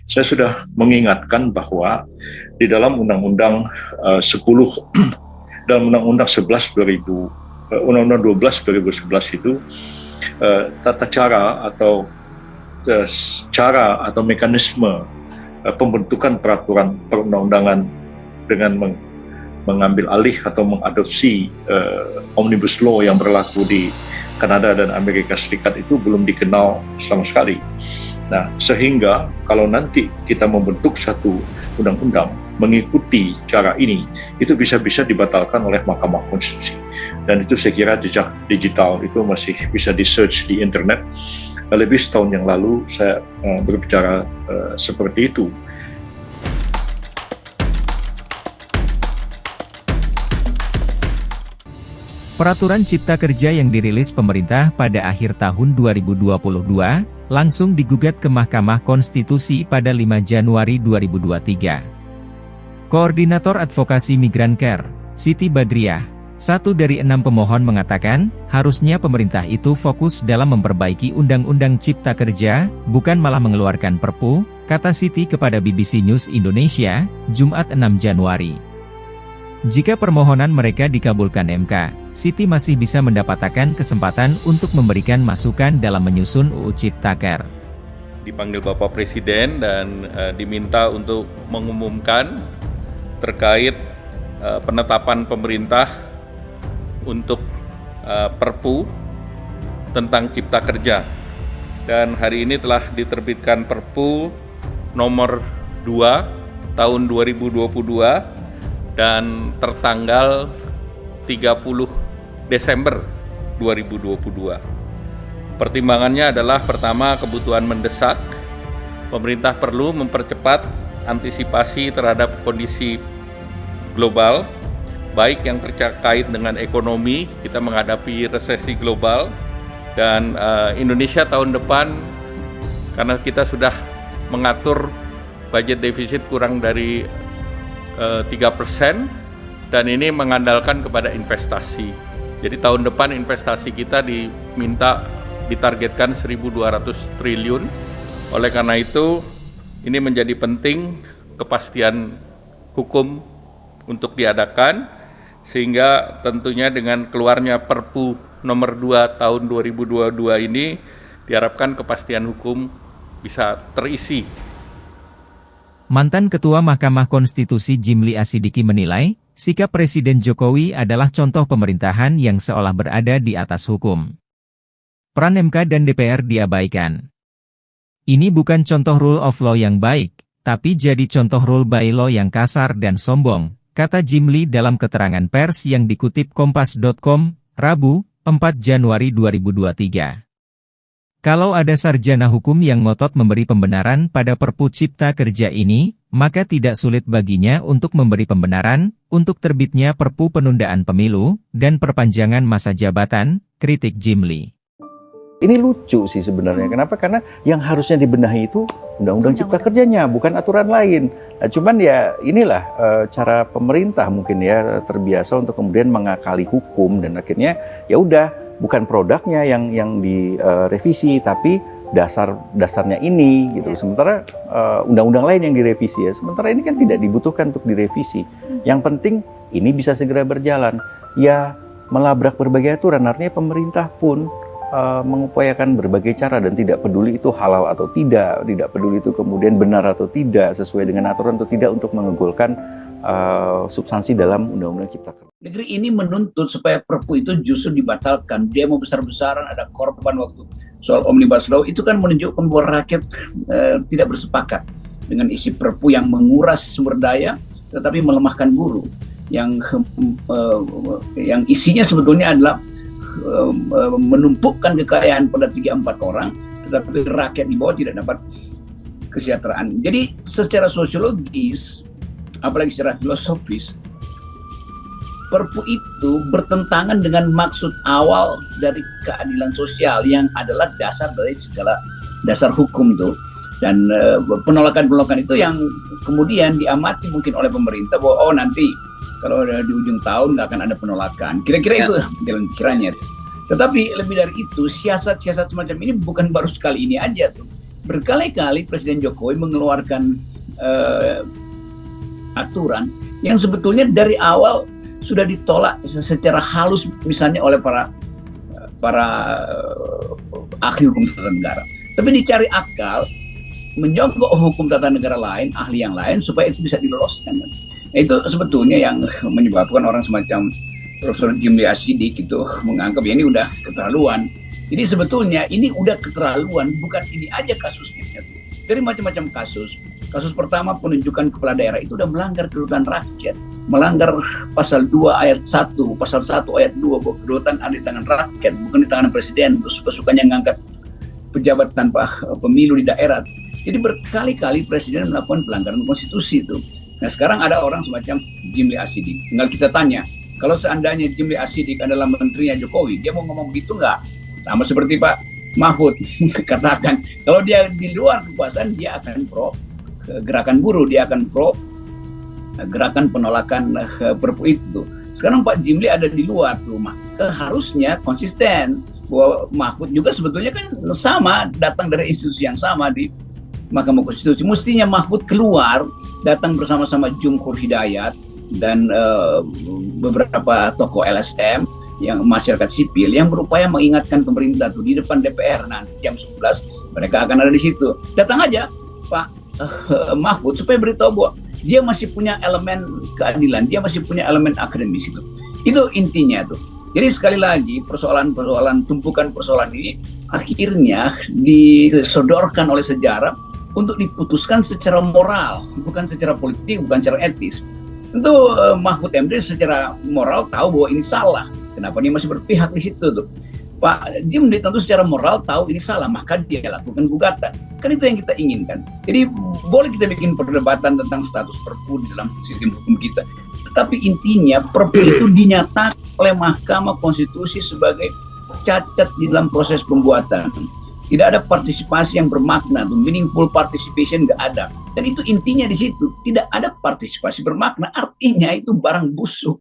Saya sudah mengingatkan bahwa di dalam Undang-Undang 10 dalam Undang-Undang 11 2000 Undang-Undang 12 2011 itu tata cara atau cara atau mekanisme pembentukan peraturan perundang-undangan dengan mengambil alih atau mengadopsi Omnibus Law yang berlaku di Kanada dan Amerika Serikat itu belum dikenal sama sekali. Nah, sehingga kalau nanti kita membentuk satu undang-undang mengikuti cara ini, itu bisa-bisa dibatalkan oleh Mahkamah Konstitusi. Dan itu saya kira jejak digital itu masih bisa di-search di internet. Lebih setahun yang lalu saya berbicara seperti itu. Peraturan Cipta Kerja yang dirilis pemerintah pada akhir tahun 2022, langsung digugat ke Mahkamah Konstitusi pada 5 Januari 2023. Koordinator Advokasi Migran Care, Siti Badriah, satu dari 6 pemohon mengatakan, harusnya pemerintah itu fokus dalam memperbaiki Undang-Undang Cipta Kerja, bukan malah mengeluarkan Perpu, kata Siti kepada BBC News Indonesia, Jumat 6 Januari. Jika permohonan mereka dikabulkan MK, Siti masih bisa mendapatkan kesempatan untuk memberikan masukan dalam menyusun UU Ciptaker. Dipanggil Bapak Presiden dan diminta untuk mengumumkan terkait penetapan pemerintah untuk Perpu tentang Cipta Kerja. Dan hari ini telah diterbitkan Perpu nomor 2 tahun 2022 dan tertanggal 30 Desember 2022. Pertimbangannya adalah pertama, kebutuhan mendesak. Pemerintah perlu mempercepat antisipasi terhadap kondisi global, baik yang terkait dengan ekonomi, kita menghadapi resesi global, dan Indonesia tahun depan, karena kita sudah mengatur budget defisit kurang dari 3%, dan ini mengandalkan kepada investasi. Jadi tahun depan investasi kita ditargetkan 1.200 triliun. Oleh karena itu, ini menjadi penting kepastian hukum untuk diadakan, sehingga tentunya dengan keluarnya Perpu nomor 2 tahun 2022 ini diharapkan kepastian hukum bisa terisi. Mantan Ketua Mahkamah Konstitusi Jimli Asidiki menilai, sikap Presiden Jokowi adalah contoh pemerintahan yang seolah berada di atas hukum. Peran MK dan DPR diabaikan. Ini bukan contoh rule of law yang baik, tapi jadi contoh rule by law yang kasar dan sombong, kata Jimli dalam keterangan pers yang dikutip Kompas.com, Rabu, 4 Januari 2023. Kalau ada sarjana hukum yang ngotot memberi pembenaran pada Perpu Cipta Kerja ini, maka tidak sulit baginya untuk memberi pembenaran untuk terbitnya Perpu Penundaan Pemilu dan perpanjangan masa jabatan, kritik Jimli. Ini lucu sih sebenarnya. Kenapa? Karena yang harusnya dibenahi itu Undang-Undang Cipta Kerjanya, bukan aturan lain. Nah, cuman ya inilah cara pemerintah mungkin ya terbiasa untuk kemudian mengakali hukum, dan akhirnya ya udah, bukan produknya yang direvisi, tapi dasarnya ini gitu. Sementara undang-undang lain yang direvisi ya. Sementara ini kan tidak dibutuhkan untuk direvisi. Yang penting ini bisa segera berjalan. Ya melabrak berbagai aturan, artinya pemerintah pun mengupayakan berbagai cara dan tidak peduli itu halal atau tidak peduli itu kemudian benar atau tidak, sesuai dengan aturan atau tidak, untuk mengegulkan substansi dalam Undang-Undang Cipta Kerja. Negeri ini menuntut supaya Perpu itu justru dibatalkan. Demo besar-besaran, ada korban waktu soal Omnibus Law, itu kan menunjukkan bahwa rakyat tidak bersepakat dengan isi Perpu yang menguras sumber daya tetapi melemahkan buruh, yang isinya sebetulnya adalah menumpukkan kekayaan pada 3-4 orang, tetapi rakyat di bawah tidak dapat kesejahteraan. Jadi secara sosiologis, apalagi secara filosofis, Perpu itu bertentangan dengan maksud awal dari keadilan sosial yang adalah dasar dari segala dasar hukum tuh. Dan penolakan-penolakan itu yang kemudian diamati mungkin oleh pemerintah bahwa nanti kalau di ujung tahun nggak akan ada penolakan. Kira-kira itu jalan pikirannya. Tetapi lebih dari itu, siasat-siasat semacam ini bukan baru sekali ini aja tuh. berkali-kali Presiden Jokowi mengeluarkan aturan yang sebetulnya dari awal sudah ditolak secara halus, misalnya oleh para ahli hukum tata negara. Tapi dicari akal, menyogok hukum tata negara lain, ahli yang lain, supaya itu bisa diloloskan. Nah, itu sebetulnya yang menyebabkan orang semacam Profesor Jimli Asidik itu menganggap ya ini udah keterlaluan. Jadi sebetulnya ini udah keterlaluan, bukan ini aja kasusnya. Dari macam-macam kasus. Kasus pertama, penunjukan kepala daerah itu udah melanggar kedaulatan rakyat, melanggar pasal 2 ayat 1, pasal 1 ayat 2, bahwa kedaulatan ada di tangan rakyat, bukan di tangan presiden, terus suka-sukanya ngangkat pejabat tanpa pemilu di daerah. Jadi berkali-kali presiden melakukan pelanggaran konstitusi itu. Nah sekarang ada orang semacam Jimli Asidik. Tinggal kita tanya, kalau seandainya Jimli Asidik adalah menterinya Jokowi, dia mau ngomong begitu nggak? Sama seperti Pak Mahfud katakan, kalau dia di luar kekuasaan, dia akan pro gerakan buruh, dia akan pro gerakan penolakan Perpu itu. Sekarang Pak Jimli ada di luar tuh, maka harusnya konsisten bahwa Mahfud juga sebetulnya kan sama, datang dari institusi yang sama di Mahkamah Konstitusi. Mestinya Mahfud keluar, datang bersama-sama Jumhur Hidayat dan beberapa tokoh LSM yang masyarakat sipil yang berupaya mengingatkan pemerintah tuh di depan DPR nanti jam 11 mereka akan ada di situ. Datang aja Pak Mahfud supaya beritahu bahwa dia masih punya elemen keadilan, dia masih punya elemen akademis itu. Itu intinya tuh. Jadi sekali lagi persoalan-persoalan, tumpukan persoalan ini akhirnya disodorkan oleh sejarah untuk diputuskan secara moral, bukan secara politik, bukan secara etis. Tentu Mahfud MD secara moral tahu bahwa ini salah. Kenapa dia masih berpihak di situ tuh? Pak Jimli tentu secara moral tahu ini salah, maka dia lakukan gugatan. Kan itu yang kita inginkan. Jadi boleh kita bikin perdebatan tentang status Perpu di dalam sistem hukum kita. Tetapi intinya Perpu itu dinyatakan oleh Mahkamah Konstitusi sebagai cacat di dalam proses pembuatan. Tidak ada partisipasi yang bermakna, meaningful participation nggak ada. Dan itu intinya di situ, tidak ada partisipasi bermakna, artinya itu barang busuk.